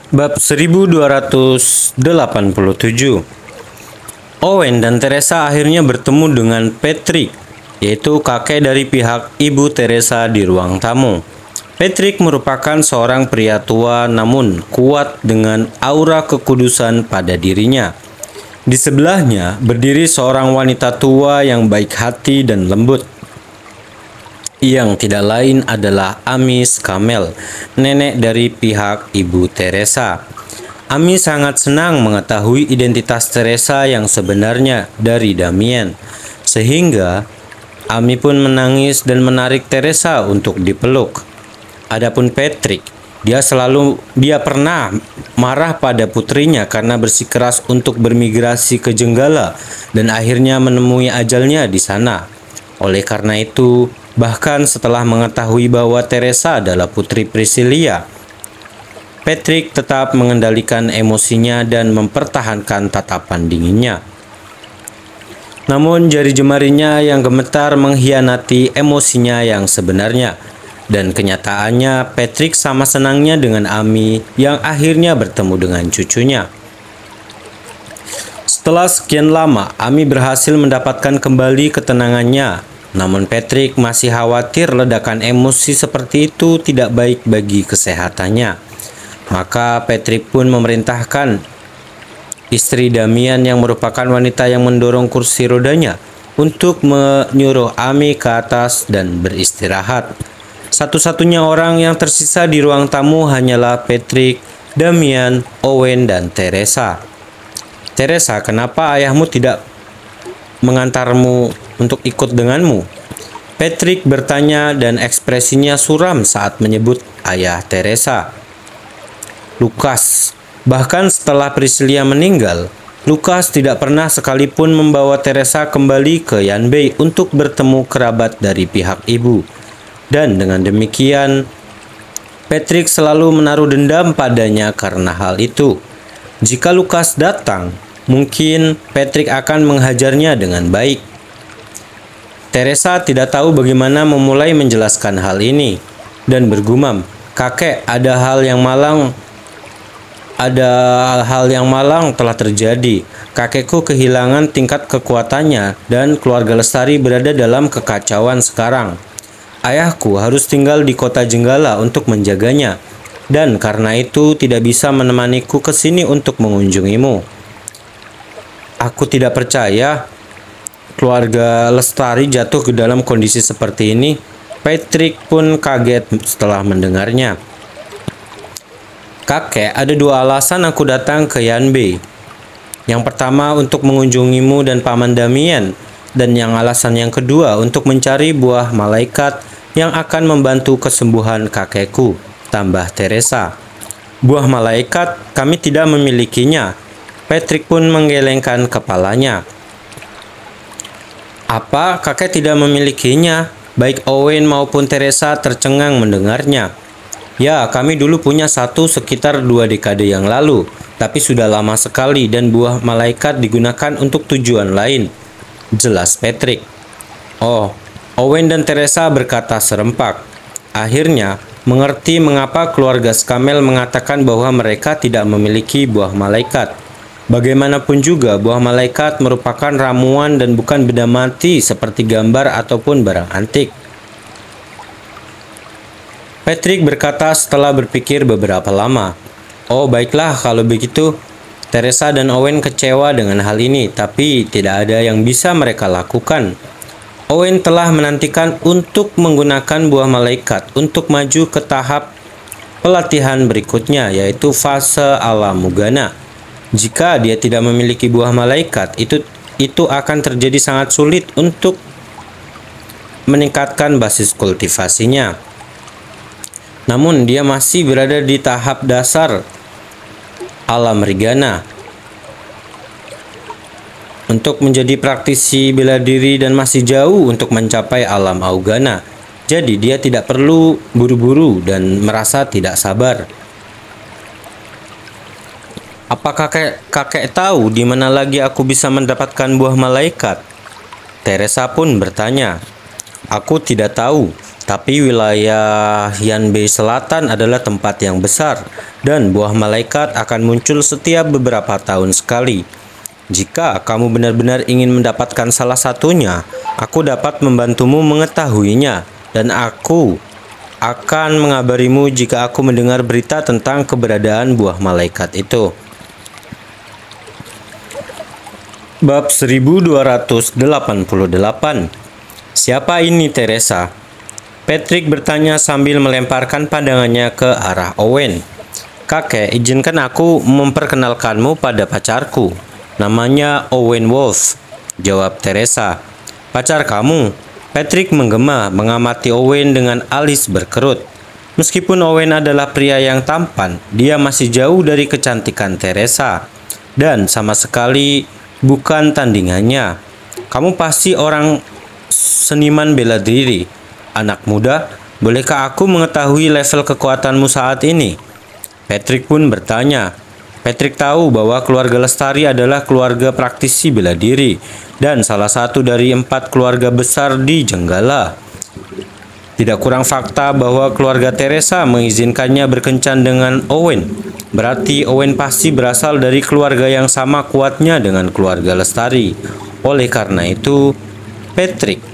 Bab 1287. Owen dan Teresa akhirnya bertemu dengan Patrick, yaitu kakek dari pihak Ibu Teresa di ruang tamu. Patrick merupakan seorang pria tua namun kuat dengan aura kekudusan pada dirinya. Di sebelahnya berdiri seorang wanita tua yang baik hati dan lembut, yang tidak lain adalah Ami Scammell, nenek dari pihak Ibu Teresa. Ami sangat senang mengetahui identitas Teresa yang sebenarnya dari Damien, sehingga Ami pun menangis dan menarik Teresa untuk dipeluk. Adapun Patrick, dia pernah marah pada putrinya karena bersikeras untuk bermigrasi ke Jenggala dan akhirnya menemui ajalnya di sana. Oleh karena itu, bahkan setelah mengetahui bahwa Teresa adalah putri Priscilia, Patrick tetap mengendalikan emosinya dan mempertahankan tatapan dinginnya. Namun jari jemarinya yang gemetar mengkhianati emosinya yang sebenarnya, dan kenyataannya Patrick sama senangnya dengan Ami yang akhirnya bertemu dengan cucunya. Setelah sekian lama, Ami berhasil mendapatkan kembali ketenangannya. Namun Patrick masih khawatir ledakan emosi seperti itu tidak baik bagi kesehatannya. Maka Patrick pun memerintahkan istri Damien yang merupakan wanita yang mendorong kursi rodanya untuk menyuruh Ami ke atas dan beristirahat. Satu-satunya orang yang tersisa di ruang tamu hanyalah Patrick, Damien, Owen, dan Teresa. Teresa, kenapa ayahmu tidak mengantarmu untuk ikut denganmu? Patrick bertanya dan ekspresinya suram saat menyebut ayah Teresa, Lukas. Bahkan setelah Priscilia meninggal, Lukas tidak pernah sekalipun membawa Teresa kembali ke Yanbei untuk bertemu kerabat dari pihak ibu. Dan dengan demikian, Patrick selalu menaruh dendam padanya karena hal itu. Jika Lukas datang, mungkin Patrick akan menghajarnya dengan baik. Teresa tidak tahu bagaimana memulai menjelaskan hal ini dan bergumam, "Kakek, ada hal yang malang telah terjadi. Kakekku kehilangan tingkat kekuatannya dan keluarga Lestari berada dalam kekacauan sekarang. Ayahku harus tinggal di kota Jenggala untuk menjaganya, dan karena itu tidak bisa menemaniku ke sini untuk mengunjungimu." Aku tidak percaya keluarga Lestari jatuh ke dalam kondisi seperti ini. Patrick pun kaget setelah mendengarnya. "Kakek, ada dua alasan aku datang ke Yanbei. Yang pertama untuk mengunjungimu dan Paman Damien, dan alasan yang kedua untuk mencari buah malaikat yang akan membantu kesembuhan kakekku," tambah Teresa. "Buah malaikat? Kami tidak memilikinya." Patrick pun menggelengkan kepalanya. "Apa, kakek tidak memilikinya?" Baik Owen maupun Teresa tercengang mendengarnya. "Ya, kami dulu punya satu sekitar 2 dekade yang lalu, tapi sudah lama sekali dan buah malaikat digunakan untuk tujuan lain," jelas Patrick. Oh, Owen dan Teresa berkata serempak. Akhirnya, mengerti mengapa keluarga Scammell mengatakan bahwa mereka tidak memiliki buah malaikat. Bagaimanapun juga, buah malaikat merupakan ramuan dan bukan benda mati seperti gambar ataupun barang antik. Patrick berkata setelah berpikir beberapa lama, "Oh, baiklah kalau begitu." Teresa dan Owen kecewa dengan hal ini, tapi tidak ada yang bisa mereka lakukan. Owen telah menantikan untuk menggunakan buah malaikat untuk maju ke tahap pelatihan berikutnya, yaitu fase alam Mugana. Jika dia tidak memiliki buah malaikat, itu akan terjadi sangat sulit untuk meningkatkan basis kultivasinya. Namun dia masih berada di tahap dasar alam Rigana. Untuk menjadi praktisi bela diri dan masih jauh untuk mencapai alam Augana. Jadi dia tidak perlu buru-buru dan merasa tidak sabar. "Apa kakek tahu di mana lagi aku bisa mendapatkan buah malaikat?" Teresa pun bertanya. "Aku tidak tahu, Tapi wilayah Yanbei Selatan adalah tempat yang besar, dan buah malaikat akan muncul setiap beberapa tahun sekali. Jika kamu benar-benar ingin mendapatkan salah satunya, aku dapat membantumu mengetahuinya, dan aku akan mengabarimu jika aku mendengar berita tentang keberadaan buah malaikat itu. Bab 1288. Siapa ini Teresa? Patrick bertanya sambil melemparkan pandangannya ke arah Owen. Kakek, izinkan aku memperkenalkanmu pada pacarku. Namanya Owen Wolf, jawab Teresa. Pacar kamu? Patrick menggema mengamati Owen dengan alis berkerut. Meskipun Owen adalah pria yang tampan, dia masih jauh dari kecantikan Teresa. Dan sama sekali bukan tandingannya. Kamu pasti orang seniman bela diri. Anak muda, bolehkah aku mengetahui level kekuatanmu saat ini? Patrick pun bertanya. Patrick tahu bahwa keluarga Lestari adalah keluarga praktisi bela diri dan salah satu dari 4 keluarga besar di Jenggala. Tidak kurang fakta bahwa keluarga Teresa mengizinkannya berkencan dengan Owen. Berarti Owen pasti berasal dari keluarga yang sama kuatnya dengan keluarga Lestari. Oleh karena itu, Patrick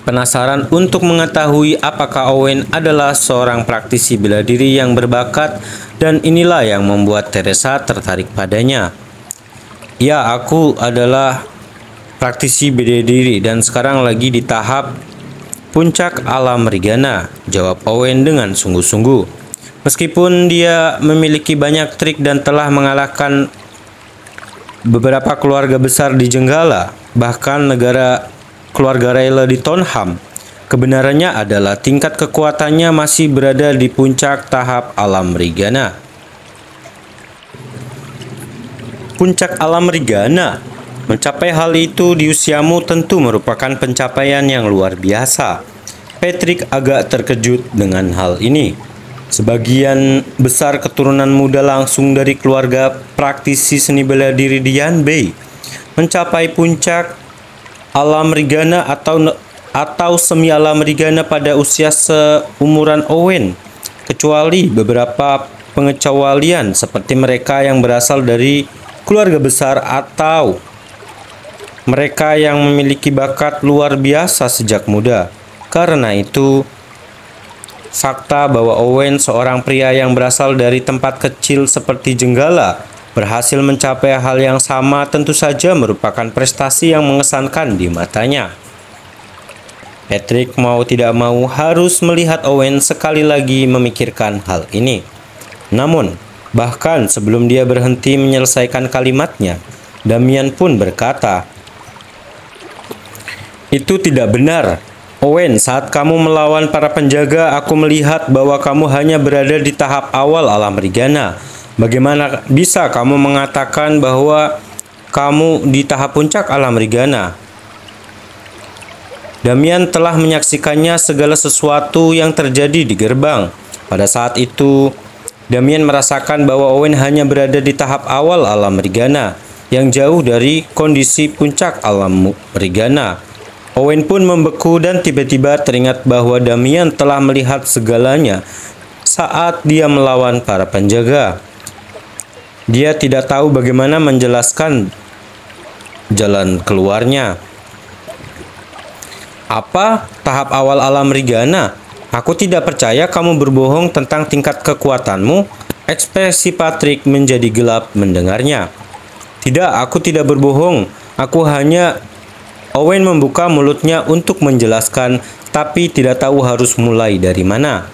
penasaran untuk mengetahui apakah Owen adalah seorang praktisi bela diri yang berbakat, dan inilah yang membuat Teresa tertarik padanya. Ya, aku adalah praktisi bela diri dan sekarang lagi di tahap puncak alam Rigana, jawab Owen dengan sungguh-sungguh. Meskipun dia memiliki banyak trik dan telah mengalahkan beberapa keluarga besar di Jenggala, bahkan keluarga Rayla di Tonham, kebenarannya adalah tingkat kekuatannya masih berada di puncak tahap alam Rigana. Puncak alam Rigana. Mencapai hal itu di usiamu tentu merupakan pencapaian yang luar biasa. Patrick agak terkejut dengan hal ini. Sebagian besar keturunan muda langsung dari keluarga praktisi seni bela diri di Yanbei. Mencapai puncak alam Rigana atau semi alam Rigana pada usia seumuran Owen, kecuali beberapa pengecualian seperti mereka yang berasal dari keluarga besar atau mereka yang memiliki bakat luar biasa sejak muda. Karena itu, fakta bahwa Owen, seorang pria yang berasal dari tempat kecil seperti Jenggala, berhasil mencapai hal yang sama tentu saja merupakan prestasi yang mengesankan di matanya. Patrick mau tidak mau harus melihat Owen sekali lagi memikirkan hal ini. Namun, bahkan sebelum dia berhenti menyelesaikan kalimatnya, Damian pun berkata, "Itu tidak benar. Owen, saat kamu melawan para penjaga, aku melihat bahwa kamu hanya berada di tahap awal alam Rigana. Bagaimana bisa kamu mengatakan bahwa kamu di tahap puncak alam Rigana?" Damian telah menyaksikannya segala sesuatu yang terjadi di gerbang. Pada saat itu, Damian merasakan bahwa Owen hanya berada di tahap awal alam Rigana, yang jauh dari kondisi puncak alam Rigana. Owen pun membeku dan tiba-tiba teringat bahwa Damian telah melihat segalanya saat dia melawan para penjaga. Dia tidak tahu bagaimana menjelaskan jalan keluarnya. "Apa? Tahap awal alam Rigana? Aku tidak percaya kamu berbohong tentang tingkat kekuatanmu." Ekspresi Patrick menjadi gelap mendengarnya. "Tidak, aku tidak berbohong. Aku hanya..." Owen membuka mulutnya untuk menjelaskan, tapi tidak tahu harus mulai dari mana.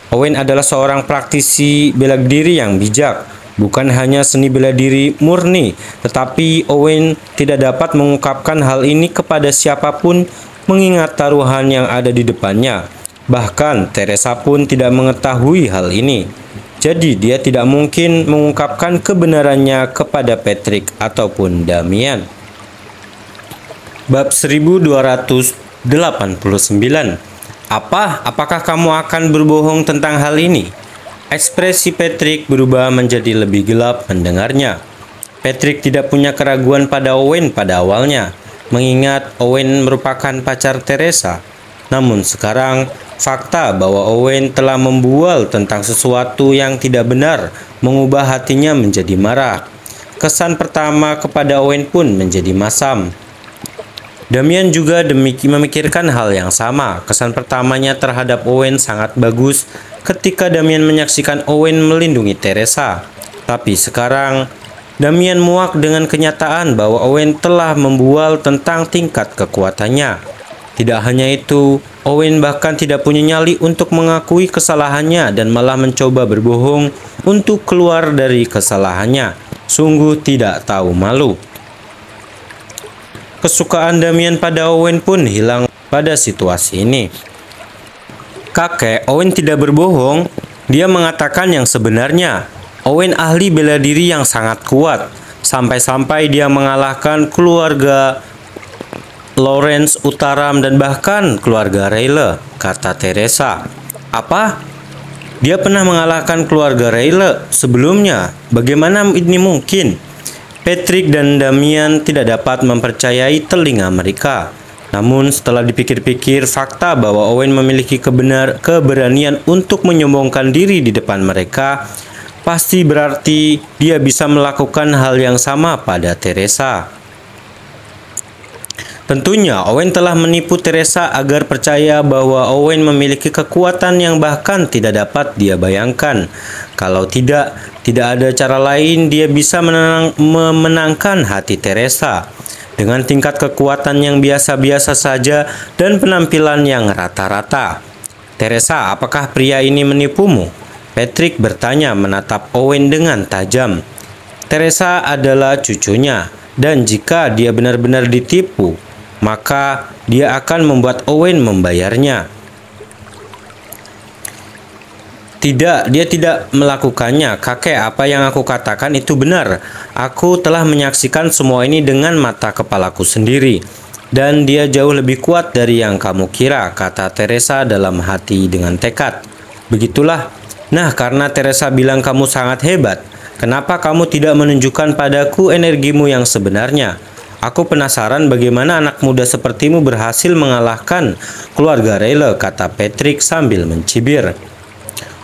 Owen adalah seorang praktisi bela diri yang bijak, bukan hanya seni bela diri murni, tetapi Owen tidak dapat mengungkapkan hal ini kepada siapapun mengingat taruhan yang ada di depannya. Bahkan Teresa pun tidak mengetahui hal ini. Jadi dia tidak mungkin mengungkapkan kebenarannya kepada Patrick ataupun Damian. Bab 1289. Apakah kamu akan berbohong tentang hal ini? Ekspresi Patrick berubah menjadi lebih gelap mendengarnya. Patrick tidak punya keraguan pada Owen pada awalnya, mengingat Owen merupakan pacar Teresa. Namun sekarang, fakta bahwa Owen telah membual tentang sesuatu yang tidak benar mengubah hatinya menjadi marah. Kesan pertama kepada Owen pun menjadi masam. Damian juga memikirkan hal yang sama. Kesan pertamanya terhadap Owen sangat bagus ketika Damian menyaksikan Owen melindungi Teresa. Tapi sekarang, Damian muak dengan kenyataan bahwa Owen telah membual tentang tingkat kekuatannya. Tidak hanya itu, Owen bahkan tidak punya nyali untuk mengakui kesalahannya dan malah mencoba berbohong untuk keluar dari kesalahannya. Sungguh tidak tahu malu. Kesukaan Damian pada Owen pun hilang pada situasi ini. Kakek Owen tidak berbohong, dia mengatakan yang sebenarnya. Owen ahli bela diri yang sangat kuat, sampai-sampai dia mengalahkan keluarga Lawrence Utaram dan bahkan keluarga Rayleigh, kata Teresa. Apa? Dia pernah mengalahkan keluarga Rayleigh sebelumnya? Bagaimana ini mungkin? Patrick dan Damian tidak dapat mempercayai telinga mereka. Namun setelah dipikir-pikir, fakta bahwa Owen memiliki keberanian untuk menyombongkan diri di depan mereka pasti berarti dia bisa melakukan hal yang sama pada Teresa. Tentunya Owen telah menipu Teresa agar percaya bahwa Owen memiliki kekuatan yang bahkan tidak dapat dia bayangkan. Kalau tidak ada cara lain dia bisa memenangkan hati Teresa. Dengan tingkat kekuatan yang biasa-biasa saja dan penampilan yang rata-rata. Teresa, apakah pria ini menipumu? Patrick bertanya menatap Owen dengan tajam. Teresa adalah cucunya, dan jika dia benar-benar ditipu, maka dia akan membuat Owen membayarnya. Tidak, dia tidak melakukannya. Kakek, apa yang aku katakan itu benar. Aku telah menyaksikan semua ini dengan mata kepalaku sendiri. Dan dia jauh lebih kuat dari yang kamu kira, kata Teresa dalam hati dengan tekad. Begitulah. Nah, karena Teresa bilang kamu sangat hebat, kenapa kamu tidak menunjukkan padaku energimu yang sebenarnya? Aku penasaran bagaimana anak muda sepertimu berhasil mengalahkan keluarga Rayleigh, kata Patrick sambil mencibir.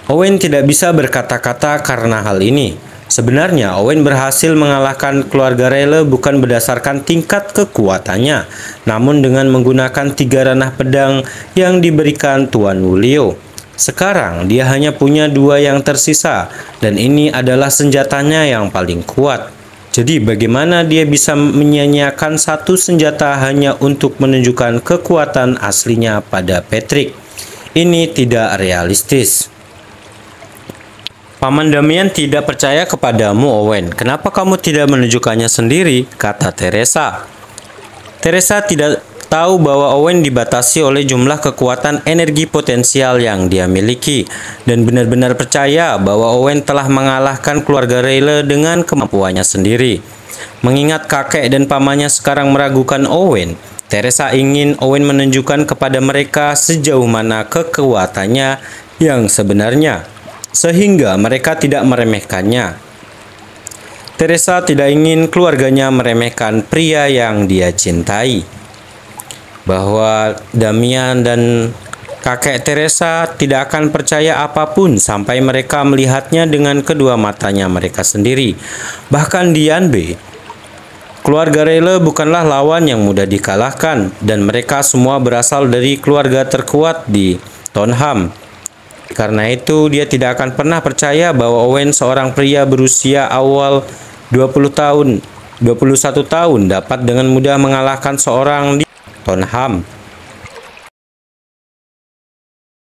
Owen tidak bisa berkata-kata karena hal ini. Sebenarnya Owen berhasil mengalahkan keluarga Rayleigh bukan berdasarkan tingkat kekuatannya, namun dengan menggunakan 3 ranah pedang yang diberikan Tuan Wulio. Sekarang dia hanya punya 2 yang tersisa, dan ini adalah senjatanya yang paling kuat. Jadi bagaimana dia bisa menyia-nyiakan 1 senjata hanya untuk menunjukkan kekuatan aslinya pada Patrick? Ini tidak realistis. Paman Damian tidak percaya kepadamu, Owen. Kenapa kamu tidak menunjukkannya sendiri? Kata Teresa. Teresa tidak tahu bahwa Owen dibatasi oleh jumlah kekuatan energi potensial yang dia miliki, dan benar-benar percaya bahwa Owen telah mengalahkan keluarga Rayleigh dengan kemampuannya sendiri. Mengingat kakek dan pamannya sekarang meragukan Owen, Teresa ingin Owen menunjukkan kepada mereka sejauh mana kekuatannya yang sebenarnya, sehingga mereka tidak meremehkannya. Teresa tidak ingin keluarganya meremehkan pria yang dia cintai. Bahwa Damian dan kakek Teresa tidak akan percaya apapun sampai mereka melihatnya dengan kedua matanya mereka sendiri. Bahkan Dian B. Keluarga Rayleigh bukanlah lawan yang mudah dikalahkan, dan mereka semua berasal dari keluarga terkuat di Tonham. Karena itu, dia tidak akan pernah percaya bahwa Owen, seorang pria berusia awal 21 tahun, dapat dengan mudah mengalahkan seorang di Tonham.